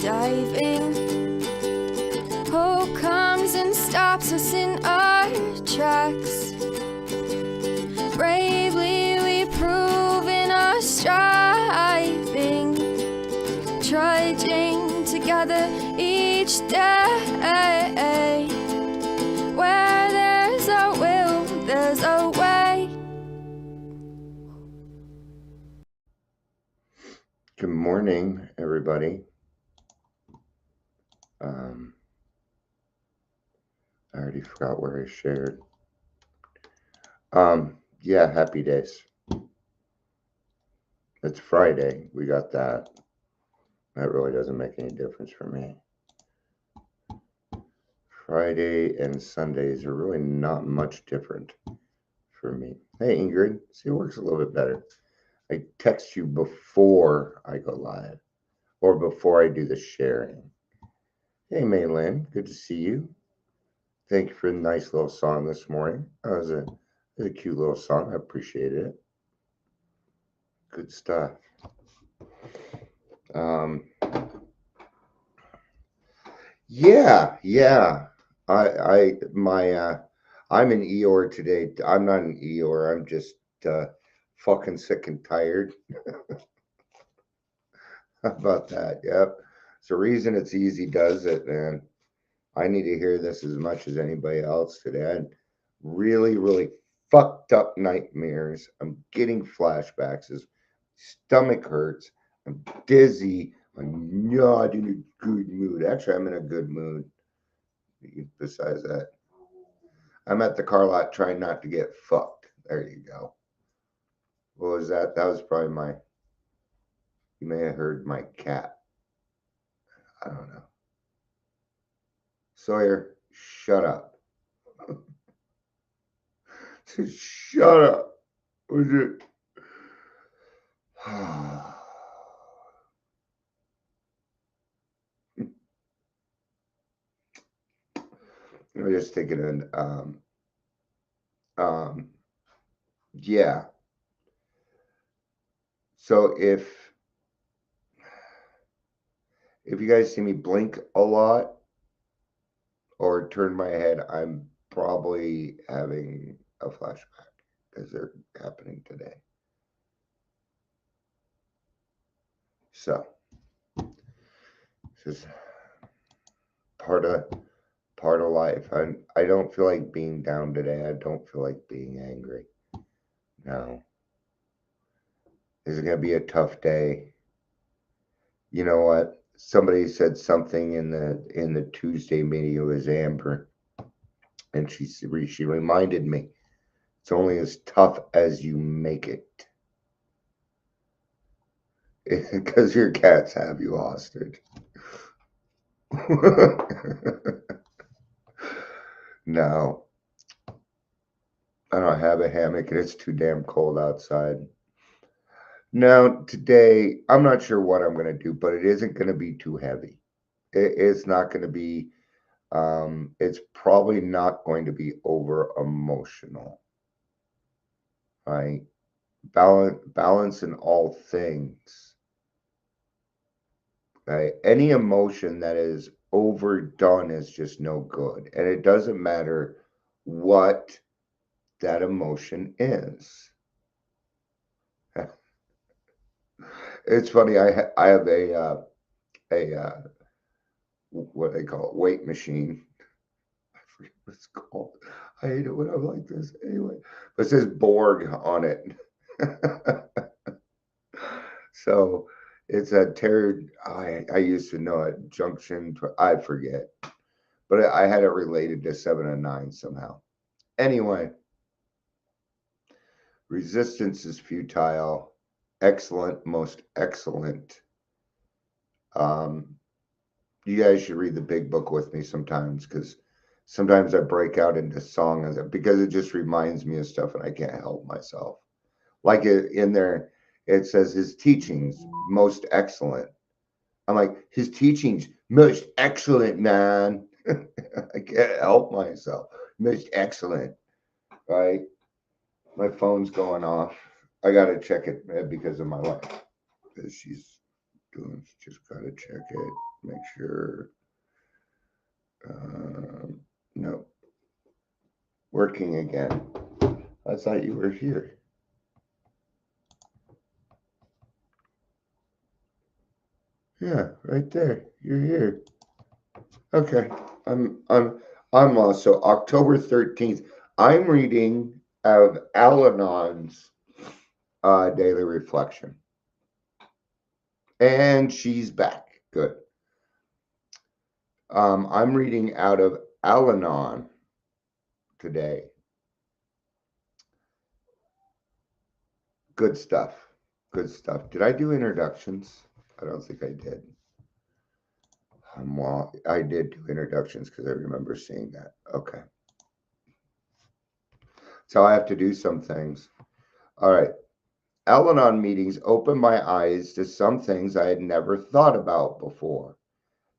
diving. Hope comes and stops us in our tracks. Bravely we prove in our striving, trudging together each day. Where there's a will, there's a way. Good morning, everybody. I already forgot where I shared. Yeah, happy days. It's Friday. We got that. That really doesn't make any difference for me. Friday and Sundays are really not much different for me. Hey, Ingrid. See, it works a little bit better. I text you before I go live or before I do the sharing. Hey, Maylin. Good to see you. Thank you for the nice little song this morning. That was a cute little song. I appreciated it. Good stuff. Yeah. I'm an Eeyore today. I'm not an Eeyore. I'm just fucking sick and tired. How about that? Yep. It's the reason it's easy does it, man. I need to hear this as much as anybody else today. I had really fucked up nightmares. I'm getting flashbacks. His stomach hurts. I'm dizzy. I'm not in a good mood. Actually, I'm in a good mood. Besides that, I'm at the car lot trying not to get fucked. There you go. What was that? That was probably you may have heard my cat. I don't know. Sawyer, shut up. Shut up. Was it? I'm just thinking yeah. So if you guys see me blink a lot or turn my head, I'm probably having a flashback because they're happening today. So this is part of life. I don't feel like being down today. I don't feel like being angry. No. This is gonna be a tough day. You know what? Somebody said something in the Tuesday meeting. It was Amber, and she reminded me, it's only as tough as you make it. Because your cats have you hostage. No, I don't have a hammock, and it's too damn cold outside. Now, today, I'm not sure what I'm going to do, but it isn't going to be too heavy. It's not going to be, it's probably not going to be over emotional. Right? Balance in all things. Right? Any emotion that is overdone is just no good. And it doesn't matter what that emotion is. It's funny. I have a what they call it, weight machine. I forget what it's called. I hate it when I'm like this. Anyway, but it says Borg on it. So it's a I used to know it. Junction. I forget, but I had it related to 7 and 9 somehow. Anyway, resistance is futile. Excellent, most excellent. You guys should read the big book with me sometimes, because sometimes I break out into song because it just reminds me of stuff and I can't help myself. Like in there, it says his teachings most excellent. I'm like, his teachings most excellent, man. I can't help myself. Most excellent, right? My phone's going off. I got to check it because of my wife. Because she's just got to check it. Make sure. No, working again. I thought you were here. Yeah, right there. You're here. Okay. I'm also October 13th. I'm reading out of Al-Anon's daily reflection. And she's back. Good. I'm reading out of Al-Anon today. Good stuff. Good stuff. Did I do introductions? I don't think I did. Well, I did do introductions because I remember seeing that. Okay. So I have to do some things. All right. Al-Anon meetings opened my eyes to some things I had never thought about before.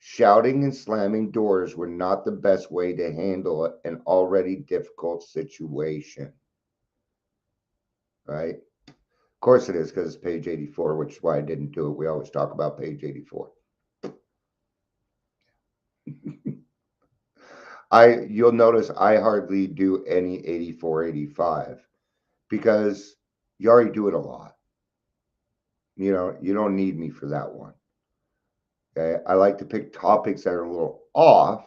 Shouting and slamming doors were not the best way to handle an already difficult situation. Right? Of course it is, because it's page 84, which is why I didn't do it. We always talk about page 84. You'll notice I hardly do any 84, 85 because you already do it a lot. You don't need me for that one. Okay. I like to pick topics that are a little off,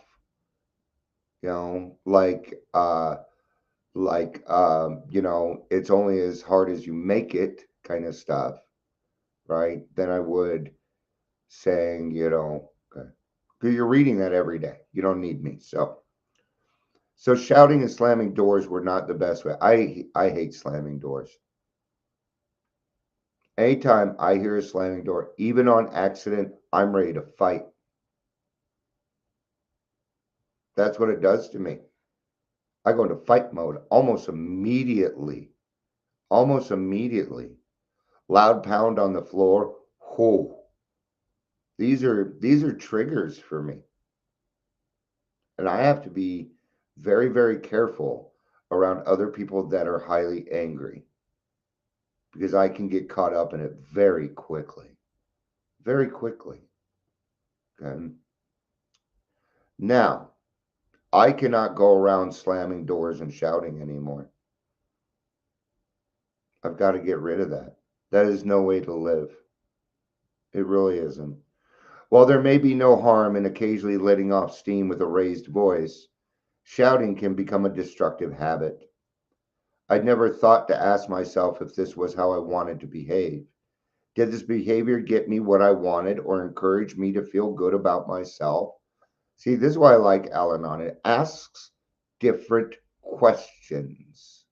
it's only as hard as you make it kind of stuff, right? Than I would saying, okay. Because you're reading that every day. You don't need me. So shouting and slamming doors were not the best way. I hate slamming doors. Anytime I hear a slamming door, even on accident, I'm ready to fight. That's what it does to me. I go into fight mode almost immediately. Almost immediately. Loud pound on the floor. Whoa. These are triggers for me. And I have to be very, very careful around other people that are highly angry because I can get caught up in it very quickly. Very quickly. Okay. Now, I cannot go around slamming doors and shouting anymore. I've got to get rid of that. That is no way to live. It really isn't. While there may be no harm in occasionally letting off steam with a raised voice, shouting can become a destructive habit. I'd never thought to ask myself if this was how I wanted to behave. Did this behavior get me what I wanted or encourage me to feel good about myself? See, this is why I like Al-Anon. It asks different questions.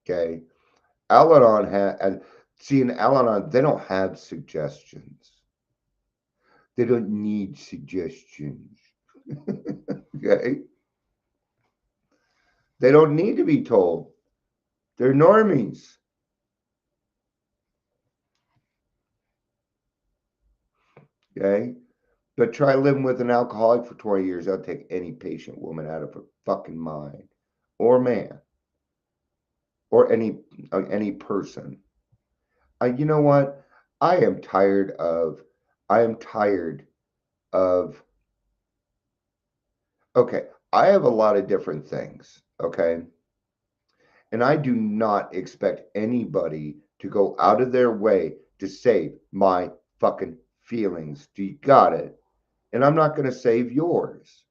Okay. Al-Anon in Al-Anon, they don't have suggestions. They don't need suggestions. Okay. They don't need to be told. They're normies. Okay. But try living with an alcoholic for 20 years. That'll take any patient woman out of her fucking mind, or man, or any person. You know what? I am tired of. I am tired of. Okay, I have a lot of different things. Okay, and I do not expect anybody to go out of their way to save my fucking feelings. Do you got it? And I'm not going to save yours.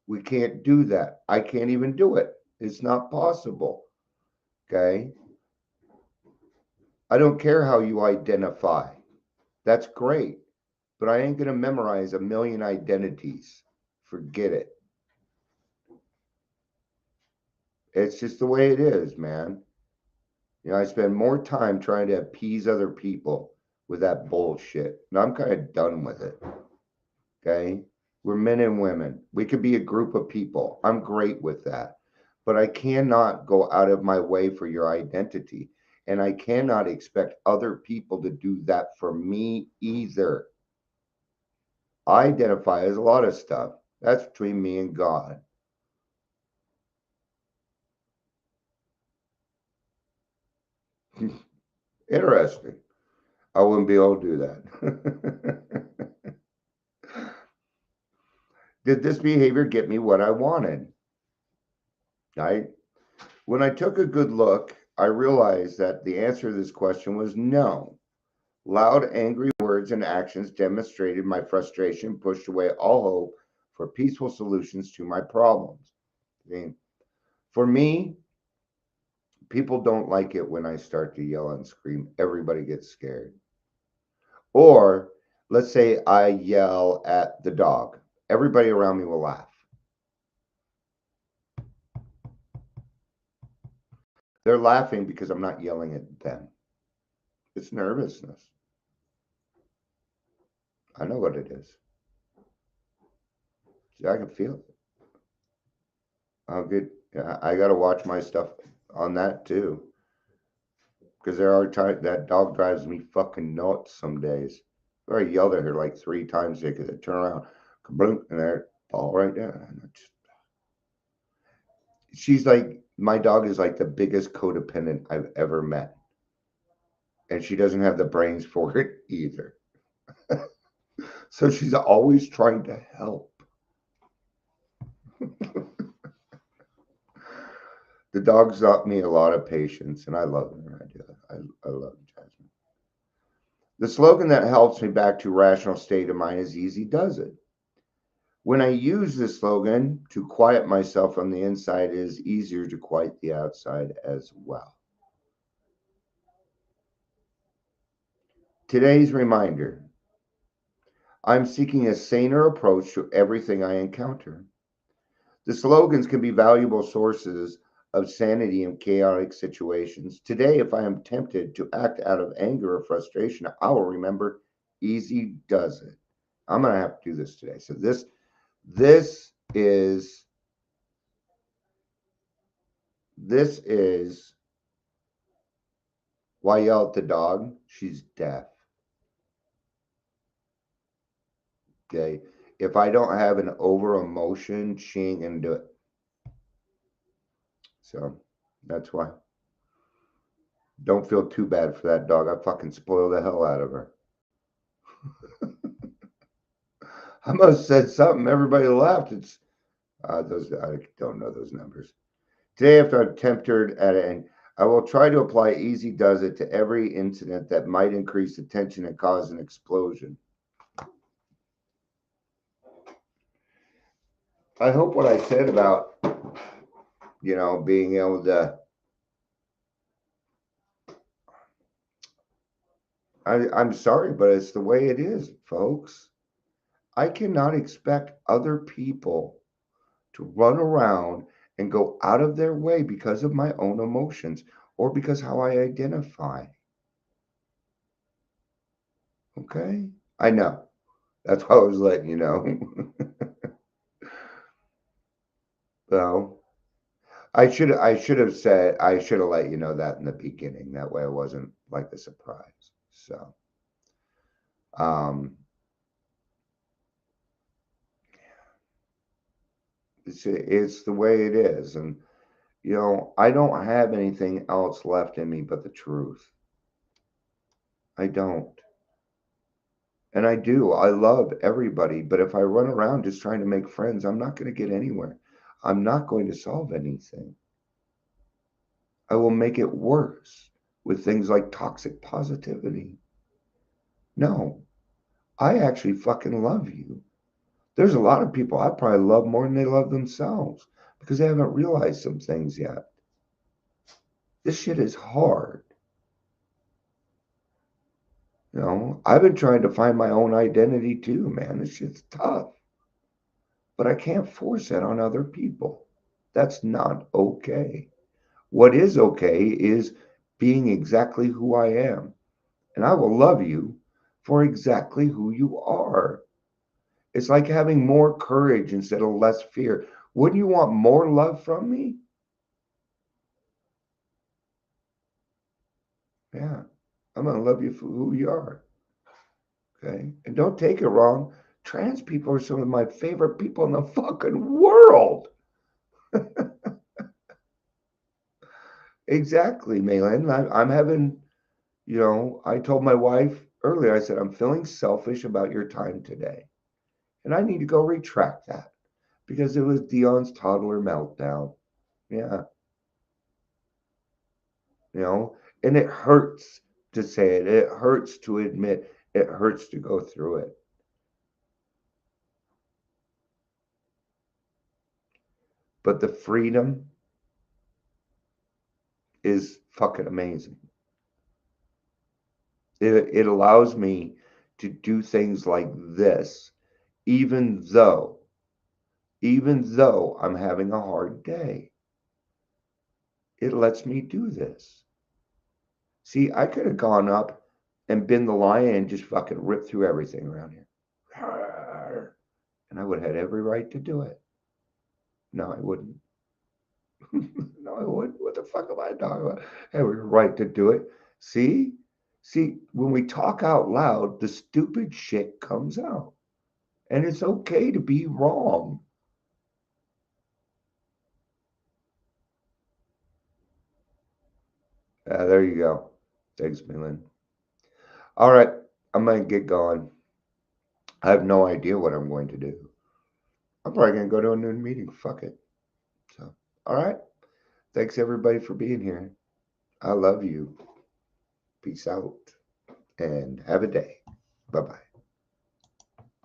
We can't do that. I can't even do it. It's not possible. Okay. I don't care how you identify. That's great. But I ain't going to memorize a million identities. Forget it. It's just the way it is, man. I spend more time trying to appease other people with that bullshit. And I'm kind of done with it. Okay. We're men and women. We could be a group of people. I'm great with that. But I cannot go out of my way for your identity. And I cannot expect other people to do that for me either. I identify as a lot of stuff. That's between me and God. Interesting. I wouldn't be able to do that. Did this behavior get me what I wanted? Right? When I took a good look, I realized that the answer to this question was no. Loud, angry words and actions demonstrated my frustration, pushed away all hope for peaceful solutions to my problems. I mean, for me, people don't like it when I start to yell and scream. Everybody gets scared. Or let's say I yell at the dog. Everybody around me will laugh. They're laughing because I'm not yelling at them. It's nervousness. I know what it is. See, I can feel it. I'll get. I got to watch my stuff on that too, because there are times that dog drives me fucking nuts some days. I yelled at her like 3 times today because I turn around, kaboom, and there, fall right down. She's like, my dog is like the biggest codependent I've ever met, and she doesn't have the brains for it either. So she's always trying to help. The dog's taught me a lot of patience, and I love her. I do. I love Jasmine. The slogan that helps me back to rational state of mind is easy does it. When I use this slogan to quiet myself on the inside, it is easier to quiet the outside as well. Today's reminder: I'm seeking a saner approach to everything I encounter. The slogans can be valuable sources of sanity in chaotic situations. Today, if I am tempted to act out of anger or frustration, I will remember easy does it. I'm going to have to do this today. So this is this is why I yell at the dog. She's deaf. Okay. If I don't have an over emotion, she ain't gonna do it. So that's why. Don't feel too bad for that dog. I fucking spoiled the hell out of her. I must have said something. Everybody laughed. It's those. I don't know those numbers. Today, after I'm tempted at it, and I will try to apply easy does it to every incident that might increase the tension and cause an explosion. I hope what I said about being able to. I'm sorry, but it's the way it is, folks. I cannot expect other people to run around and go out of their way because of my own emotions or because how I identify. Okay? I know. That's why I was letting you know. So I should have let you know that in the beginning. That way it wasn't like a surprise. So um it's the way it is. And I don't have anything else left in me but the truth. I don't. And I do. I love everybody. But if I run around just trying to make friends, I'm not going to get anywhere. I'm not going to solve anything. I will make it worse with things like toxic positivity. No, I actually fucking love you. There's a lot of people I probably love more than they love themselves because they haven't realized some things yet. This shit is hard. I've been trying to find my own identity too, man. This shit's tough. But I can't force that on other people. That's not okay. What is okay is being exactly who I am. And I will love you for exactly who you are. It's like having more courage instead of less fear. Wouldn't you want more love from me? Yeah, I'm going to love you for who you are. Okay. And don't take it wrong. Trans people are some of my favorite people in the fucking world. Exactly, Malin. I'm having, I told my wife earlier, I said, I'm feeling selfish about your time today. And I need to go retract that because it was Dion's toddler meltdown. Yeah. You know, and it hurts to say it. It hurts to admit. It hurts to go through it. But the freedom is fucking amazing. It allows me to do things like this, even though, I'm having a hard day. It lets me do this. See, I could have gone up and been the lion and just fucking ripped through everything around here. And I would have had every right to do it. No, I wouldn't. No, I wouldn't. What the fuck am I talking about? I have every right to do it. See? See, when we talk out loud, the stupid shit comes out. And it's okay to be wrong. There you go. Thanks, Milan. All right, I'm going to get going. I have no idea what I'm going to do. I'm probably going to go to a noon meeting. Fuck it. So, all right. Thanks, everybody, for being here. I love you. Peace out and have a day. Bye bye.